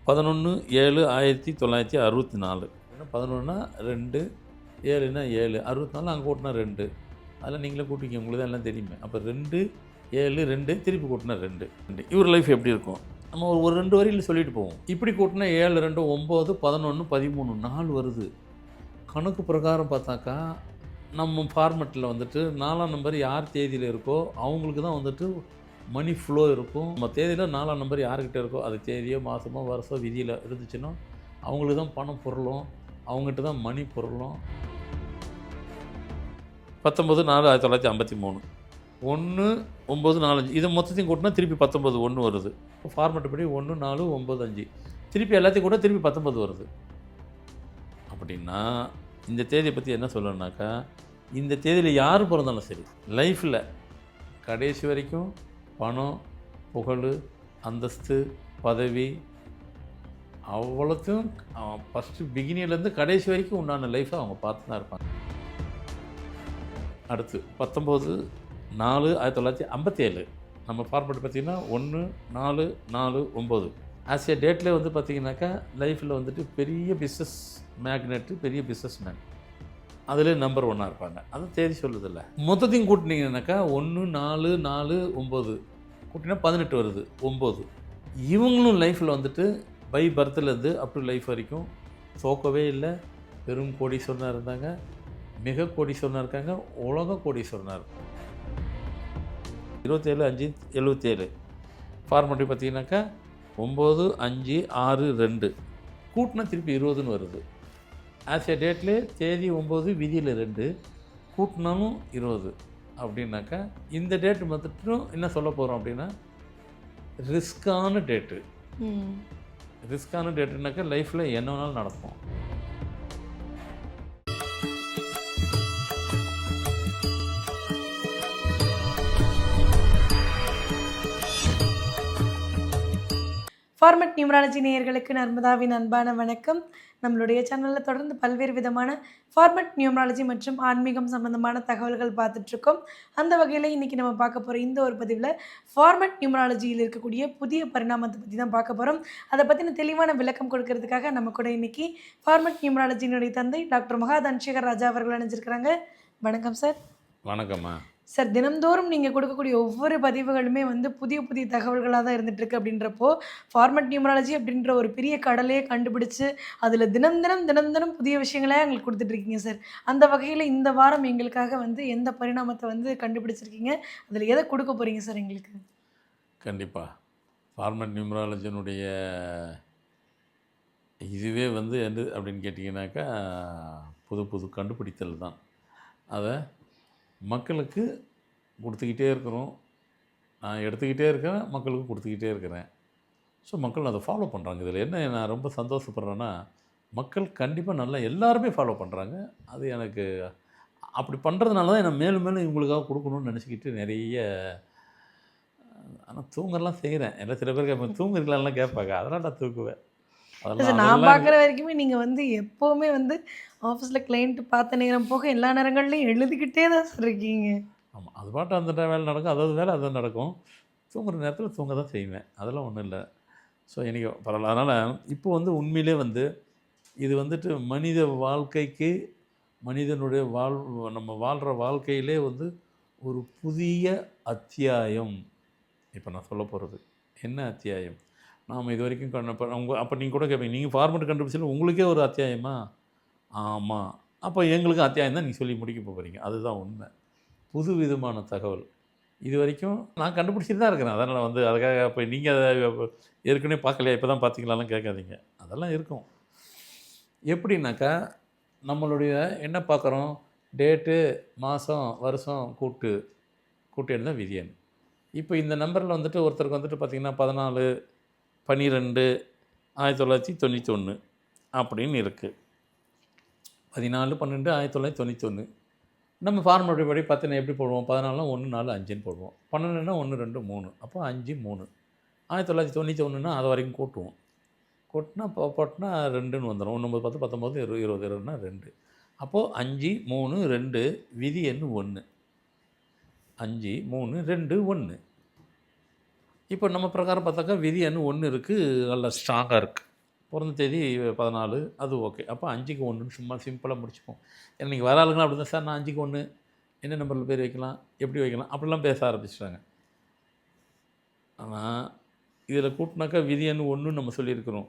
11/7/1964. 11னா 2, 7னா 7, 64 அங்கே கூட்டினா 2. அதெல்லாம் நீங்களே கூட்டிங்க, உங்களுக்கு தான் எல்லாம் தெரியுமே. அப்போ 2, 7, 2 திருப்பி கூட்டினா 2. இவர் லைஃப் எப்படி இருக்கும்? நம்ம ஒரு 2 வரியில் சொல்லிட்டு போவோம். இப்படி கூட்டினா 7, 2, 9, 11, 13 4 வருது. கணக்கு பிரகாரம் பார்த்தாக்கா நம்ம ஃபார்மெட்டில் வந்துட்டு 4ஆம் நம்பர் யார் தேதியில் இருக்கோ அவங்களுக்கு தான் வந்துட்டு மணி ஃப்ளோ இருக்கும். நம்ம தேதியில் 4ஆம் நம்பர் யார்கிட்ட இருக்கோ அது தேதியோ மாதமோ வருஷம் விதியில் இருந்துச்சுன்னா அவங்களுக்கு தான் பணம் பொருளும், அவங்ககிட்ட தான் மணி பொருளும். 19/4/1953 1 9 4 5 இதை மொத்தத்தையும் கூட்டினா திருப்பி 19 1 வருது. ஃபார்மெட் படி 1 4 9 5 திருப்பி எல்லாத்தையும் கூட திருப்பி 19 வருது. அப்படின்னா இந்த தேதியை பற்றி என்ன சொல்லணுன்னாக்கா, இந்த தேதியில் யார் பிறந்தாலும் சரி லைஃப்பில் கடைசி வரைக்கும் பணம், புகழ், அந்தஸ்து, பதவி அவ்வளோத்தையும் ஃபஸ்ட்டு பிகினிங்லேருந்து கடைசி வரைக்கும் உண்டான லைஃப்பை அவங்க பார்த்து தான் இருப்பாங்க. அடுத்து 19/4/1957 நம்ம ஃபார்மெட் பார்த்திங்கன்னா 1 4 4 9 ஆஸ் ஏ டேட்லேயே வந்து பார்த்திங்கனாக்கா லைஃப்பில் வந்துட்டு பெரிய பிஸ்னஸ் மேக்னெட்டு, பெரிய பிஸ்னஸ் மேன், அதில் நம்பர் 1 இருப்பாங்க. அது தேதி சொல்லுதில்ல. மொத்தத்தையும் கூட்டினீங்கன்னாக்கா 1 4 4 9 கூட்டினா 18 வருது. 9 இவங்களும் லைஃப்பில் வந்துட்டு பை பர்த்லேருந்து அப் டு லைஃப் வரைக்கும் தோக்கவே இல்லை. பெரும் கோடீஸ்வரனாக இருந்தாங்க, மிக கோடீஸ்வரனாக இருக்காங்க, உலக கோடீஸ்வரனாக இருக்கும். 27/5/77 ஃபார்மெட்டு பார்த்தீங்கன்னாக்கா 9 5 6 2 கூட்டினா திருப்பி 20ன்னு வருது. ஆஸ் ஏ டேட்லேயே தேதி 9 விதியில் 2 கூட்டினாலும் 20 அப்படின்னாக்கா இந்த டேட்டு மட்டும் என்ன சொல்ல போகிறோம் அப்படின்னா ரிஸ்க்கான டேட்டு. ரிஸ்க்கான டேட்டுனாக்கா லைஃப்பில் என்ன வேணாலும் நடக்கும். ஃபார்மெட் நியூமராலஜி நேயர்களுக்கு நர்மதாவின் அன்பான வணக்கம். நம்மளுடைய சேனலில் தொடர்ந்து பல்வேறு விதமான ஃபார்மெட் நியூமராலஜி மற்றும் ஆன்மீகம் சம்பந்தமான தகவல்கள் பார்த்துட்ருக்கோம். அந்த வகையில் இன்றைக்கி நம்ம பார்க்க போகிற இந்த ஒரு பதிவில் ஃபார்மெட் நியூமராலஜியில் இருக்கக்கூடிய புதிய பரிணாமத்தை பற்றி தான் பார்க்க போகிறோம். அதை பற்றின தெளிவான விளக்கம் கொடுக்கறதுக்காக நம்ம கூட இன்றைக்கி ஃபார்மெட் நியூமராலஜியினுடைய தந்தை டாக்டர் மகா தனசேகர் ராஜா அவர்கள் அணிஞ்சிருக்கிறாங்க. வணக்கம் சார். வணக்கம்மா. சார், தினந்தோறும் நீங்கள் கொடுக்கக்கூடிய ஒவ்வொரு பதிவுகளுமே வந்து புதிய புதிய தகவல்களாக தான் இருந்துகிட்ருக்கு. அப்படின்றப்போ ஃபார்மெட் நியூமராலஜி அப்படின்ற ஒரு பெரிய கடலையே கண்டுபிடிச்சு அதில் தினம் தினம் புதிய விஷயங்களே எங்களுக்கு கொடுத்துட்ருக்கீங்க சார். அந்த வகையில் இந்த வாரம் எங்களுக்காக வந்து எந்த பரிணாமத்தை வந்து கண்டுபிடிச்சிருக்கீங்க, அதில் எதை கொடுக்க போகிறீங்க சார் எங்களுக்கு? கண்டிப்பாக ஃபார்மெட் நியூமராலஜினுடைய இதுவே வந்து எது அப்படின்னு கேட்டிங்கனாக்கா புது புது கண்டுபிடித்தல் தான். அதை மக்களுக்கு கொடுத்துக்கிட்டே இருக்கிறோம். நான் எடுத்துக்கிட்டே இருக்கிறேன், மக்களுக்கு கொடுத்துக்கிட்டே இருக்கிறேன். ஸோ மக்கள் அதை ஃபாலோ பண்ணுறாங்க. இதில் என்ன நான் ரொம்ப சந்தோஷப்படுறேன்னா, மக்கள் கண்டிப்பாக நல்லா எல்லாருமே ஃபாலோ பண்ணுறாங்க. அது எனக்கு அப்படி பண்ணுறதுனால தான் நான் மேலும் மேலும் இவங்களுக்காக கொடுக்கணும்னு நினச்சிக்கிட்டு நிறைய ஆனால் தூங்கலாம் செய்கிறேன். எல்லாம் சில பேர் கேட்பாங்க, தூங்குறீங்களான்லாம் கேட்பாங்க. அதெல்லாம் நான் தூக்குவேன். சார், நான் பார்க்குற வரைக்குமே நீங்கள் வந்து எப்போவுமே வந்து ஆஃபீஸில் கிளைண்ட்டு பார்த்த நேரம் போக எல்லா நேரங்கள்லையும் எழுதிக்கிட்டே தான் சார் இருக்கீங்க. ஆமாம், அது பாட்டு அந்த வேலை நடக்கும், அதாவது வேலை அதுதான் நடக்கும். தூங்குற நேரத்தில் தூங்க தான் செய்வேன், அதெல்லாம் ஒன்றும் இல்லை. ஸோ எனக்கு பரவாயில்ல. அதனால் இப்போ வந்து உண்மையிலே வந்து இது வந்துட்டு மனித வாழ்க்கைக்கு, மனிதனுடைய நம்ம வாழ்கிற வாழ்க்கையிலே வந்து ஒரு புதிய அத்தியாயம் இப்போ நான் சொல்ல போகிறது. என்ன அத்தியாயம்? நாம் இது வரைக்கும் அப்போ நீங்கள் கூட கேட்பீங்க, நீங்கள் ஃபார்மெட் கண்டுபிடிச்சாலும் உங்களுக்கே ஒரு அத்தியாயமா? ஆமாம். அப்போ எங்களுக்கும் அத்தியாயம் தான் நீங்கள் சொல்லி முடிக்க போகிறீங்க. அதுதான் உண்மை. புது விதமான தகவல் இது வரைக்கும் நான் கண்டுபிடிச்சிட்டு தான் இருக்கிறேன். அதனால் வந்து அதுக்காக இப்போ நீங்கள் அதை ஏற்கனவே பார்க்கலையா, இப்போ தான் பார்த்தீங்களாலாம் கேட்காதீங்க. அதெல்லாம் இருக்கும். எப்படின்னாக்கா நம்மளுடைய என்ன பார்க்குறோம், டேட்டு, மாதம், வருஷம் கூட்டு எண் தான் விதி எண். இப்போ இந்த நம்பரில் வந்துட்டு ஒருத்தருக்கு வந்துட்டு பார்த்திங்கன்னா 14/12/1991 அப்படின்னு இருக்குது. 14/12/1991 நம்ம ஃபார்முலா படி பார்த்தீங்கன்னா எப்படி போடுவோம்? 14 1 4 5ன்னு போடுவோம். 12 1 2 3 அப்போ 5 3 1991ன்னா அது வரைக்கும் கூட்டுவோம். கூட்டினா போட்டினா 2ன்னு வந்துடும். 1 9 10 19 20 20னா 2. அப்போது 5 3 2 விதி எண் 1. 5 3 2 1. இப்போ நம்ம பிரகாரம் பார்த்தாக்கா விதி எண் 1 இருக்குது, நல்லா ஸ்ட்ராங்காக இருக்குது. பிறந்த தேதி 14, அது ஓகே. அப்போ 5க்கு 1ன்னு சும்மா சிம்பிளாக முடிச்சுப்போம். ஏன்னா நீங்கள் வர ஆளுங்கலாம் அப்படி தான், சார் நான் 5க்கு 1 என்ன நம்பரில் பேர் வைக்கலாம், எப்படி வைக்கலாம், அப்படிலாம் பேச ஆரம்பிச்சிட்டாங்க. ஆனால் இதில் கூட்டினாக்கா விதி எண் 1ன்னு நம்ம சொல்லியிருக்கிறோம்.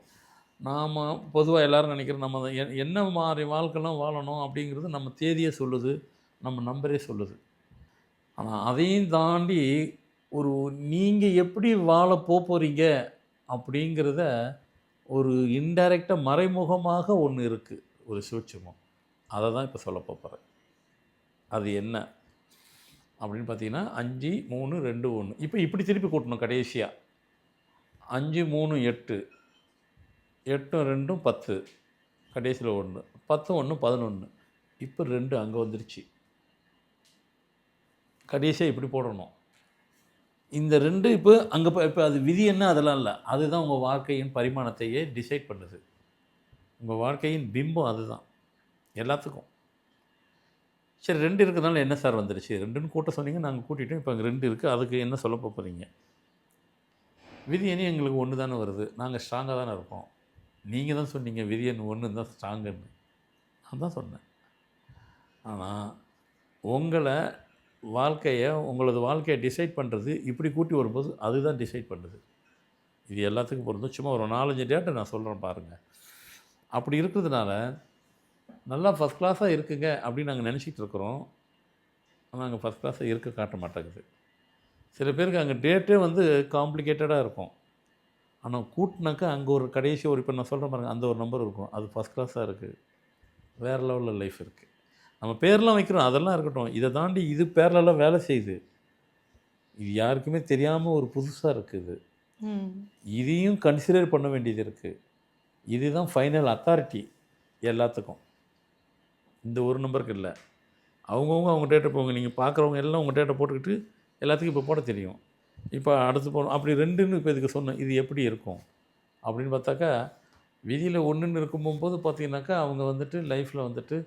நாம் பொதுவாக எல்லோரும் நினைக்கிறோம் நம்ம என்ன மாதிரி வாழ்க்கைலாம் வாழணும் அப்படிங்கிறது நம்ம தேதியே சொல்லுது, நம்ம நம்பரே சொல்லுது. ஆனால் அதையும் தாண்டி ஒரு நீங்கள் எப்படி வாழ போகிறீங்க அப்படிங்கிறத ஒரு இன்டைரக்டாக மறைமுகமாக ஒன்று இருக்குது, ஒரு சூட்சுமம். அதை தான் இப்போ சொல்ல போகிறேன். அது என்ன அப்படின்னு பார்த்தீங்கன்னா 5, 3, 2, 1. இப்போ இப்படி திருப்பி கூட்டணும் கடைசியாக. 5, 3, 8, 8, 2, 10, கடைசியில் 1, 10, 1, 11. இப்போ 2 அங்கே வந்துருச்சு. கடைசியாக இப்படி போடணும். இந்த 2 இப்போ அங்கே இப்போ அது விதி என்ன அதெல்லாம் இல்லை, அதுதான் உங்கள் வாழ்க்கையின் பரிமாணத்தையே டிசைட் பண்ணுது. உங்கள் வாழ்க்கையின் பிம்பம் அதுதான் எல்லாத்துக்கும். சரி 2 இருக்கிறதுனால என்ன சார் வந்துருச்சு, 2ன்னு கூட்ட சொன்னீங்க, நாங்கள் கூட்டிட்டோம், இப்போ அங்கே 2 இருக்குது, அதுக்கு என்ன சொல்ல போகிறீங்க? விதி எண்ணி எங்களுக்கு 1 தானே வருது, நாங்கள் ஸ்ட்ராங்காக தானே இருப்போம். நீங்கள் தான் சொன்னீங்க விதி எண் 1 தான் ஸ்ட்ராங்குன்னு. நான் தான் சொன்னேன். ஆனால் உங்களது வாழ்க்கையை டிசைட் பண்ணுறது இப்படி கூட்டி வரும்போது அதுதான் டிசைட் பண்ணுது. இது எல்லாத்துக்கும் பொருந்தும். சும்மா ஒரு 4-5 டேட்டை நான் சொல்கிறேன் பாருங்கள். அப்படி இருக்கிறதுனால நல்லா ஃபஸ்ட் கிளாஸாக இருக்குங்க அப்படின்னு நாங்கள் நினச்சிட்டு இருக்கிறோம். ஆனால் அங்கே ஃபஸ்ட் கிளாஸாக இருக்க காட்ட மாட்டேங்குது. சில பேருக்கு அங்கே டேட்டே வந்து காம்ப்ளிகேட்டடாக இருக்கும். ஆனால் கூட்டினாக்கா அங்கே ஒரு கடைசி ஒரு இப்போ நான் சொல்கிறேன் பாருங்கள், அந்த ஒரு நம்பர் இருக்கும், அது ஃபஸ்ட் கிளாஸாக இருக்குது, வேறு லெவலில் லைஃப் இருக்குது. நம்ம பேர்லாம் வைக்கிறோம், அதெல்லாம் இருக்கட்டும். இதை தாண்டி இது பேர்லலாம் வேலை செய்யுது. இது யாருக்குமே தெரியாமல் ஒரு புதுசாக இருக்குது. இதையும் கன்சிடர் பண்ண வேண்டியது இருக்குது. இதுதான் ஃபைனல் அத்தாரிட்டி எல்லாத்துக்கும். இந்த ஒரு நம்பருக்கு இல்லை. அவங்கவுங்க அவங்க டேட்டை போங்க. நீங்கள் பார்க்குறவங்க எல்லாம் உங்கள் டேட்டை போட்டுக்கிட்டு எல்லாத்துக்கும் இப்போ போட தெரியும். இப்போ அடுத்து போகணும். அப்படி 2ன்னு இப்போ இதுக்கு சொன்னேன். இது எப்படி இருக்கும் அப்படின்னு பார்த்தாக்கா, விதியில் 1ன்னு இருக்கும்போது பார்த்தீங்கன்னாக்கா அவங்க வந்துட்டு லைஃப்பில் வந்துட்டு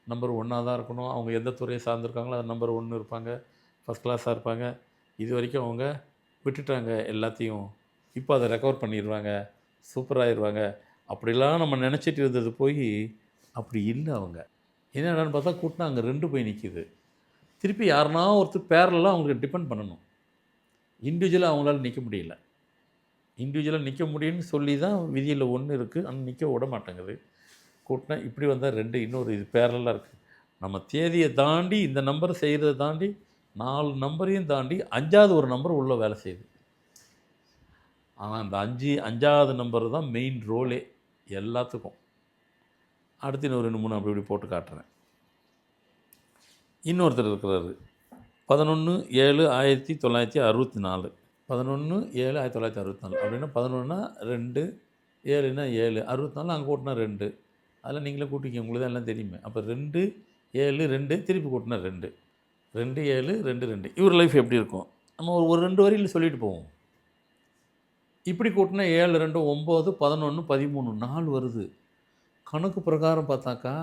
நம்பர் 1ஆக தான் இருக்கணும். அவங்க எந்த துறையை சார்ந்திருக்காங்களோ அது நம்பர் 1 இருப்பாங்க, ஃபஸ்ட் கிளாஸாக இருப்பாங்க. இது வரைக்கும் அவங்க விட்டுட்டாங்க எல்லாத்தையும், இப்போ அதை ரெக்கவர் பண்ணிடுவாங்க, சூப்பராகிடுவாங்க. அப்படிலாம் நம்ம நினச்சிட்டு இருந்தது போய் அப்படி இல்லை. அவங்க என்னென்னு பார்த்தா கூட்டினா அங்கே 2 போய் நிற்கிது. திருப்பி யாருனா ஒருத்தர் பேரலாம் அவங்களுக்கு டிபெண்ட் பண்ணணும். இண்டிவிஜுவலாக அவங்களால நிற்க முடியல. இண்டிவிஜுவலாக நிற்க முடியும்னு சொல்லி தான் விதியில் 1 இருக்குது, ஆனால் நிற்க விட மாட்டேங்குது. கூட்டினா இப்படி வந்தால் 2 இன்னொரு இது பேரலாக இருக்குது. நம்ம தேதியை தாண்டி இந்த நம்பரை செய்கிறத தாண்டி 4 நம்பரையும் தாண்டி 5வது ஒரு நம்பர் உள்ளே வேலை செய்யுது. ஆனால் அந்த 5வது நம்பர் தான் மெயின் ரோலே எல்லாத்துக்கும். அடுத்து இன்னும் 2, 3 அப்படி இப்படி போட்டு காட்டுறேன். இன்னொருத்தர் இருக்கிறாரு 11/7/1964. 11/7/1964 அப்படின்னா 11னா 2, 7னா 7, 64 அங்கே கூட்டினா 2. அதெல்லாம் நீங்களே கூட்டிங்க, உங்களுக்கு தான் எல்லாம் தெரியுமே. அப்போ 2, 7, 2 திருப்பி கூட்டினா 2, 2, 7, 2, 2. இவர் லைஃப் எப்படி இருக்கும் நம்ம ஒரு 2 வரியில் சொல்லிட்டு போவோம். இப்படி கூட்டினா 7, 2, 9, 11, 13, 4 வருது. கணக்கு பிரகாரம் பார்த்தாக்கா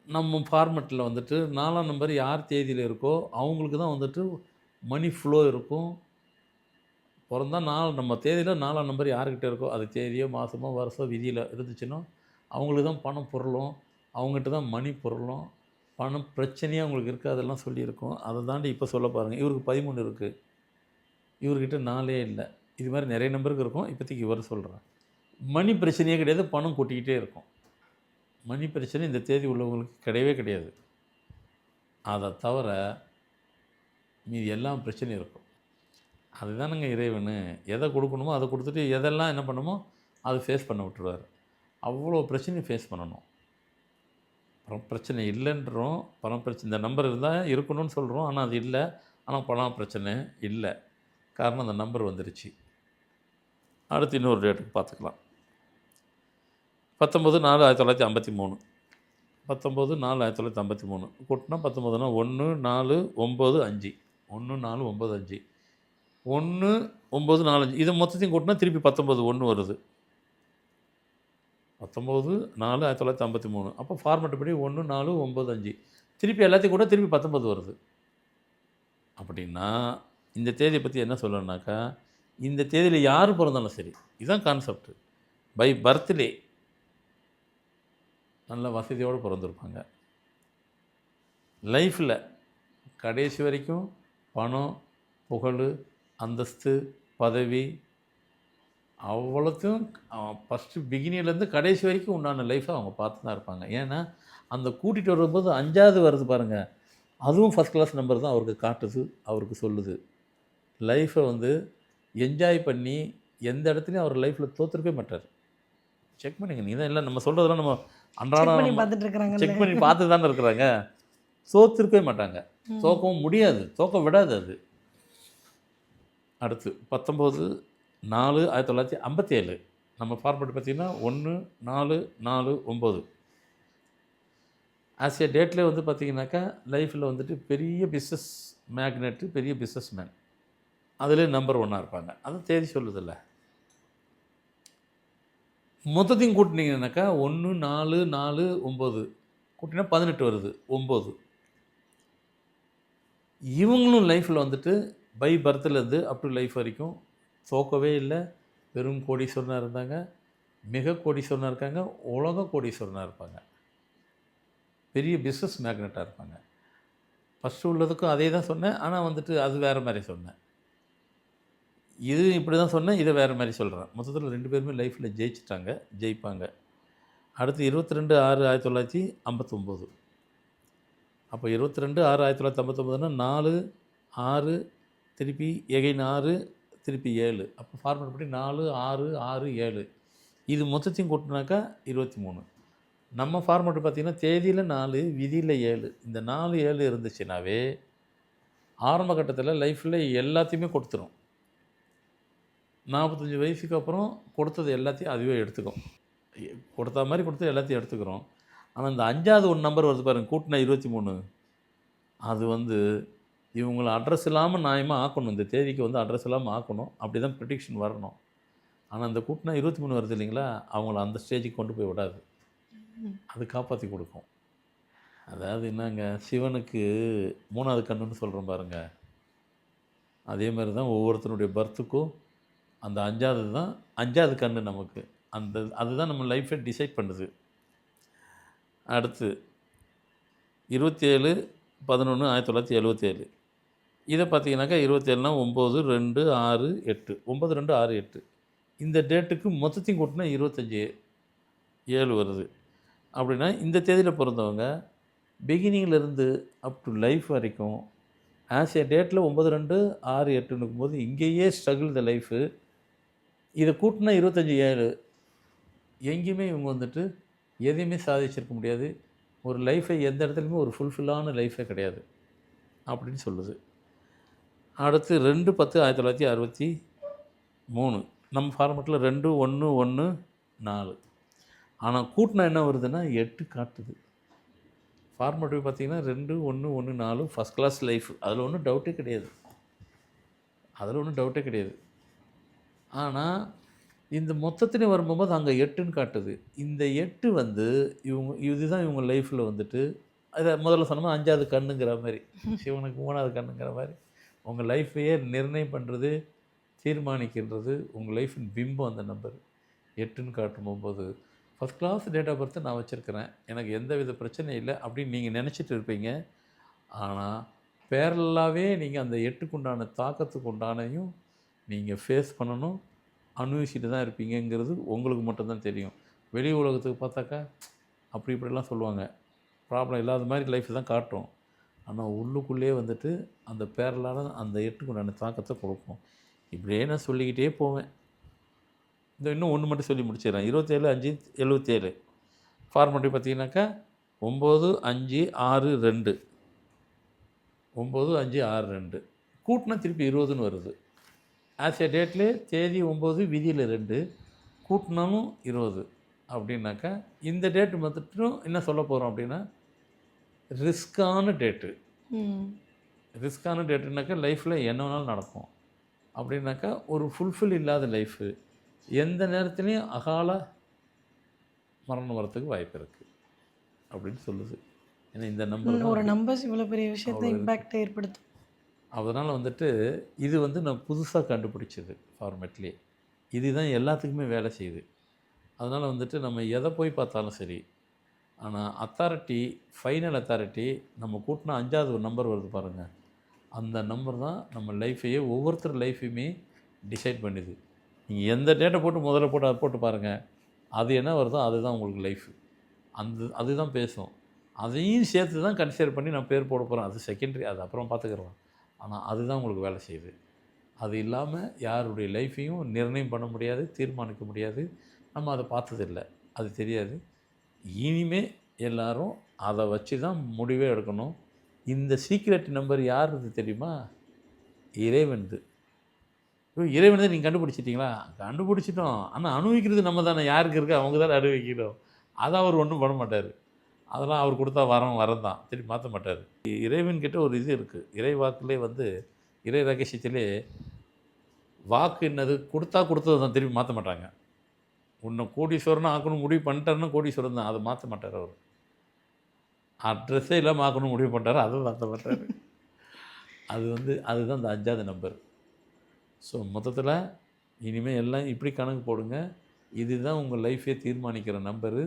நம்ம ஃபார்மெட்டில் வந்துட்டு 4ஆம் நம்பர் யார் தேதியில் இருக்கோ அவங்களுக்கு தான் வந்துட்டு மணி ஃப்ளோ இருக்கும். பிறந்தா நம்ம தேதியில் 4ஆம் நம்பர் யார்கிட்ட இருக்கோ, அது தேதியோ மாதமோ வருஷம் விதியில் இருந்துச்சுன்னா அவங்களுக்கு தான் பணம் பொருளும், அவங்ககிட்ட தான் மணி பொருளும், பணம் பிரச்சனையாக அவங்களுக்கு இருக்குது, அதெல்லாம் சொல்லியிருக்கோம். அதை தாண்டி இப்போ சொல்ல பாருங்கள், இவருக்கு 13 இருக்குது, இவர்கிட்ட 4 இல்லை. இது மாதிரி நிறைய நம்பருக்கு இருக்கும். இப்போதைக்கு இவர் சொல்கிறேன். மணி பிரச்சனையே கிடையாது, பணம் கொட்டிக்கிட்டே இருக்கும். மணி பிரச்சனை இந்த தேதி உள்ளவங்களுக்கு கிடையவே கிடையாது. அதை தவிர மீதி எல்லாம் பிரச்சனையும் இருக்கும். அதுதானுங்க இறைவன். எதை கொடுக்கணுமோ அதை கொடுத்துட்டு எதெல்லாம் என்ன பண்ணுமோ அதை ஃபேஸ் பண்ண விட்டுருவார். அவ்வளோ பிரச்சனையும் ஃபேஸ் பண்ணணும். பணம் பிரச்சனை இல்லைன்றோம், பணம் பிரச்சனை இந்த நம்பர் இருந்தால் இருக்கணும்னு சொல்கிறோம், ஆனால் அது இல்லை. ஆனால் பணம் பிரச்சனை இல்லை, காரணம் அந்த நம்பர் வந்துருச்சு. அடுத்து இன்னொரு டேட்டுக்கு பார்த்துக்கலாம். 19/4/1953. 19/4/1953 கூட்டினா 19னா 1, 4, 9, 5. 1, 4, 9, 5. 1, 9, 4, 5. இதை மொத்தத்தையும் கூட்டினா திருப்பி 19/1 வருது. 19/4/1953. அப்போ ஃபார்மெட் படி 1, 4, 9, 5. திருப்பி எல்லாத்தையும் கூட திருப்பி 19 வருது. அப்படின்னா இந்த தேதியை பற்றி என்ன சொல்லணுன்னாக்கா, இந்த தேதியில் யார் பிறந்தாலும் சரி, இதுதான் கான்செப்ட். பை பர்த்டே நல்ல வசதியோடு பிறந்திருப்பாங்க. லைஃப்பில் கடைசி வரைக்கும் பணம், புகழ், அந்தஸ்து, பதவி அவ்வளோத்தையும் ஃபஸ்ட்டு பிகினிங்லேருந்து கடைசி வரைக்கும் உண்டான லைஃப்பை அவங்க பார்த்து தான் இருப்பாங்க. ஏன்னா அந்த கூட்டிகிட்டு வரும்போது 5வது வருது பாருங்கள், அதுவும் ஃபஸ்ட் கிளாஸ் நம்பர் தான் அவருக்கு காட்டுது, அவருக்கு சொல்லுது. லைஃப்பை வந்து என்ஜாய் பண்ணி எந்த இடத்துலையும் அவர் லைஃப்பில் தோற்றுருக்கவே மாட்டார். செக் பண்ணிங்க. நீ தான் இல்லை நம்ம சொல்கிறதெல்லாம் நம்ம அன்றாடம் செக் பண்ணி பார்த்து தானே இருக்கிறாங்க. தோற்றுருக்கவே மாட்டாங்க, தோக்கவும் முடியாது, தோக்க விடாது அது. அடுத்து 19/4/1957 நம்ம ஃபார்மேட் பார்த்திங்கன்னா 1/4/4/9 ஆஸ் ஏ டேட்லேயே வந்து பார்த்திங்கனாக்கா லைஃப்பில் வந்துட்டு பெரிய பிஸ்னஸ் மேக்னெட்டு, பெரிய பிஸ்னஸ் மேன், அதில் நம்பர் 1 இருப்பாங்க. அது தேதி சொல்லுதில்ல. மொத்தத்தையும் கூட்டினீங்கன்னாக்கா 1/4/4/9 கூட்டினா 18 வருது, 9. இவங்களும் லைஃப்பில் வந்துட்டு பை பர்த்லேருந்து அப் டு லைஃப் வரைக்கும் தோக்கவே இல்லை. பெரும் கோடீஸ்வரனாக இருந்தாங்க, மிக கோடீஸ்வரனாக இருக்காங்க, உலக கோடீஸ்வரனாக இருப்பாங்க, பெரிய பிஸ்னஸ் மேக்னெட்டாக இருப்பாங்க. ஃபஸ்ட்டு உள்ளதுக்கும் அதே தான் சொன்னேன், ஆனால் வந்துட்டு அது வேறு மாதிரி சொன்னேன். இது இப்படி தான் சொன்னேன், இதை வேறு மாதிரி சொல்கிறேன். மொத்தத்தில் 2 பேருமே லைஃப்பில் ஜெயிச்சிட்டாங்க, ஜெயிப்பாங்க. அடுத்து 22/6/1959. அப்போ 22/6/1959னா 4 6 திருப்பி எகைன் 6 திருப்பி 7. அப்போ ஃபார்மேட் படி 4 6 6 7. இது மொத்தத்தையும் கூட்டினாக்கா 23. நம்ம ஃபார்மேட் பார்த்திங்கன்னா தேதியில் 4 விதியில் 7. இந்த 4 7 இருந்துச்சுனாவே ஆரம்ப கட்டத்தில் லைஃப்பில் எல்லாத்தையுமே கொடுத்துரும். 45 வயசுக்கு அப்புறம் கொடுத்தது எல்லாத்தையும் அதுவே எடுத்துக்கும். கொடுத்தா மாதிரி கொடுத்து எல்லாத்தையும் எடுத்துக்கிறோம். ஆனால் இந்த 5வது ஒரு நம்பர் வருது பாருங்கள், கூட்டினா 23. அது வந்து இவங்களை அட்ரஸ் இல்லாமல் நியாயமாக ஆக்கணும். இந்த தேதிக்கு வந்து அட்ரஸ் இல்லாமல் ஆக்கணும். அப்படி தான் ப்ரிடிக்ஷன் வரணும். ஆனால் அந்த கூட்டினா 23 வருது இல்லைங்களா, அவங்கள அந்த ஸ்டேஜுக்கு கொண்டு போய் விடாது, அது காப்பாற்றி கொடுக்கும். அதாவது என்னங்க, சிவனுக்கு 3வது கண்ணுன்னு சொல்கிறோம் பாருங்கள், அதே மாதிரி தான் ஒவ்வொருத்தருடைய பர்த்துக்கும் அந்த 5வது கண்ணு நமக்கு. அதுதான் நம்ம லைஃப்பை டிசைட் பண்ணுது. அடுத்து 27/11/1977. இதை பார்த்தீங்கன்னாக்கா 27னா 9 2 6 8 9 2 6 8. இந்த டேட்டுக்கு மொத்தத்தையும் கூட்டினா 25/7 வருது. அப்படின்னா இந்த தேதியில் பிறந்தவங்க பிகினிங்லேருந்து அப் டு லைஃப் வரைக்கும் ஆஸ் ஏ டேட்டில் 9 2 6 8ன்னுக்கும் போது இங்கேயே ஸ்ட்ரகிள் த லைஃபு. இதை கூட்டினா 25/7. எங்கேயுமே இவங்க வந்துட்டு எதையுமே சாதிச்சிருக்க முடியாது. ஒரு லைஃப்பை எந்த இடத்துலையுமே ஒரு ஃபுல்ஃபில்லான லைஃபே கிடையாது அப்படின்னு சொல்லுது. அடுத்து 2/10/1963 நம்ம ஃபார்மேட்டில் 2 1 1 4. ஆனால் கூட்டினா என்ன வருதுன்னா 8 காட்டுது. ஃபார்மேட் பார்த்திங்கன்னா 2 1 1 4 ஃபஸ்ட் கிளாஸ் லைஃப். அதில் ஒன்றும் டவுட்டே கிடையாது. ஆனால் இந்த மொத்தத்துலேயும் வரும்போது அங்கே 8ன்னு காட்டுது. இந்த 8 வந்து இதுதான் இவங்க லைஃப்பில் வந்துட்டு அதை முதல்ல சொன்னோம்னா 5வது கண்ணுங்கிற மாதிரி, சிவனுக்கு 3வது கண்ணுங்கிற மாதிரி உங்கள் லைஃப்பையே நிர்ணயம் பண்ணுறது, தீர்மானிக்கின்றது உங்கள் லைஃப்பின் பிம்பம். அந்த நம்பர் 8ன்னு காட்டும்போது first class date of birth நான் வச்சுருக்கிறேன், எனக்கு எந்த வித பிரச்சனையும் இல்லை அப்படின்னு நீங்கள் நினச்சிட்டு இருப்பீங்க. ஆனால் பேரலாகவே நீங்கள் அந்த 8க்கு உண்டான தாக்கத்துக்கு உண்டானையும் நீங்கள் ஃபேஸ் பண்ணணும், அனுபவிச்சுட்டு தான் இருப்பீங்கிறது உங்களுக்கு மட்டும்தான் தெரியும். வெளி உலகத்துக்கு பார்த்தாக்கா இப்படிலாம் சொல்லுவாங்க, ப்ராப்ளம் இல்லாத மாதிரி லைஃப் தான் காட்டும். ஆனால் உள்ளுக்குள்ளேயே வந்துட்டு அந்த பேரலான அந்த 8க்கு உண்டான தாக்கத்தை கொடுக்கும். இப்படியே நான் சொல்லிக்கிட்டே போவேன். இன்னும் ஒன்று மட்டும் சொல்லி முடிச்சிடுறேன். 27/5/77 ஃபார்மேட்டு பார்த்தீங்கன்னாக்கா 9 5 6 2 9 5 6 2 கூட்டினா திருப்பி 20ன்னு வருது. ஆஸ் ஏ டேட்லேயே தேதி 9 விதியில் 2 கூட்டினாலும் 20. அப்படின்னாக்கா இந்த டேட்டு மட்டும் என்ன சொல்ல போகிறோம் அப்படின்னா ரிஸ்க்கான டேட்டுனாக்கா லைஃப்பில் என்ன வேணாலும் நடக்கும். அப்படின்னாக்கா ஒரு ஃபுல்ஃபில் இல்லாத லைஃபு, எந்த நேரத்துலையும் அகால மரணம் வரத்துக்கு வாய்ப்பு இருக்குது அப்படின்னு சொல்லுது. ஏன்னா இந்த நம்பர்ஸ் இவ்வளோ பெரிய விஷயத்தை இம்பேக்டை ஏற்படுத்தும். அதனால் வந்துட்டு இது நான் புதுசாக கண்டுபிடிச்சது ஃபார்மேட்லேயே. இதுதான் எல்லாத்துக்குமே வேலை செய்யுது. அதனால் வந்துட்டு நம்ம எதை போய் பார்த்தாலும் சரி, ஆனால் அத்தாரிட்டி, ஃபைனல் அத்தாரிட்டி நம்ம கூட்டினா 5வது ஒரு நம்பர் வருது பாருங்கள், அந்த நம்பர் தான் நம்ம லைஃப்பையே, ஒவ்வொருத்தர் லைஃப்பையுமே டிசைட் பண்ணுது. நீங்கள் எந்த டேட்டை போட்டு முதல்ல போட்டு அதை போட்டு பாருங்கள், அது என்ன வருதோ அதுதான் உங்களுக்கு லைஃபு. அதுதான் பேசும். அதையும் சேர்த்து தான் கன்சிடர் பண்ணி நான் பேர் போட போகிறேன். அது செகண்டரி, அது அப்புறம் பார்த்துக்கிறோம். ஆனால் அதுதான் உங்களுக்கு வேலை செய்யுது. அது இல்லாமல் யாருடைய லைஃப்பையும் நிர்ணயம் பண்ண முடியாது, தீர்மானிக்க முடியாது. நம்ம அதை பார்த்ததில்ல, அது தெரியாது. இனிமே எல்லாரும் அதை வச்சு தான் முடிவே எடுக்கணும். இந்த சீக்ரெட் நம்பர் யாருது தெரியுமா? இறைவன்து. இறைவன் தான் நீங்கள் கண்டுபிடிச்சிட்டிங்களா? கண்டுபிடிச்சிட்டோம். ஆனால் அனுபவிக்கிறது நம்ம தானே. யாருக்கு இருக்கோ அவங்க தானே அனுபவிக்கணும். அதை அவர் ஒன்றும் பண்ண மாட்டார். அதெல்லாம் அவர் கொடுத்தா வரம் தான், திருப்பி மாற்ற மாட்டார். இறைவன்கிட்ட ஒரு இது இருக்குது. இறை வாக்குலே வந்து, இறை ரகசியத்திலே வாக்கு என்னது, கொடுத்தது தான், திருப்பி மாற்ற மாட்டாங்க. உன்னை கோடீஸ்வரன் ஆக்கணும் முடிவு பண்ணிட்டாருன்னா கோடீஸ்வரன் தான், அதை மாற்ற மாட்டார் அவர். அட்ரஸே இல்லாமல் ஆக்கணும் முடிவு பண்ணிட்டார், அதை மாற்ற மாட்டார். அதுதான் அந்த 5வது நம்பர். ஸோ மொத்தத்தில் இனிமேல் எல்லாம் இப்படி கணக்கு போடுங்க. இதுதான் உங்கள் லைஃப்பே தீர்மானிக்கிற நம்பரு.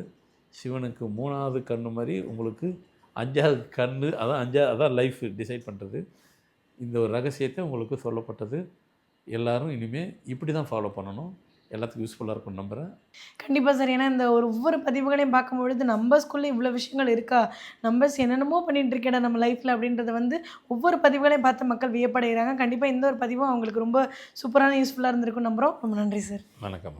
சிவனுக்கு 3வது கண்ணு மாதிரி உங்களுக்கு 5வது கண்ணு, அதான் லைஃப் டிசைட் பண்ணுறது. இந்த ஒரு ரகசியத்தை உங்களுக்கு சொல்லப்பட்டது. எல்லோரும் இனிமேல் இப்படி தான் ஃபாலோ பண்ணணும். எல்லாத்துக்கும் யூஸ்ஃபுல்லாக இருக்கும்னு நம்புகிறேன். கண்டிப்பாக சார். ஏன்னா இந்த ஒவ்வொரு பதிவுகளையும் பார்க்கும்பொழுது நம்ம ஸ்கூல்ல இவ்வளோ விஷயங்கள் இருக்கா, நம்ம என்னென்னமோ பண்ணிட்டு இருக்கேடா நம்ம லைஃப்பில் அப்படின்றத வந்து ஒவ்வொரு பதிவுகளையும் பார்த்து மக்கள் வியப்படைகிறாங்க. கண்டிப்பாக இந்த ஒரு பதிவும் அவங்களுக்கு ரொம்ப சூப்பரான யூஸ்ஃபுல்லாக இருந்திருக்கும் நம்புகிறோம். ரொம்ப நன்றி சார். வணக்கம்.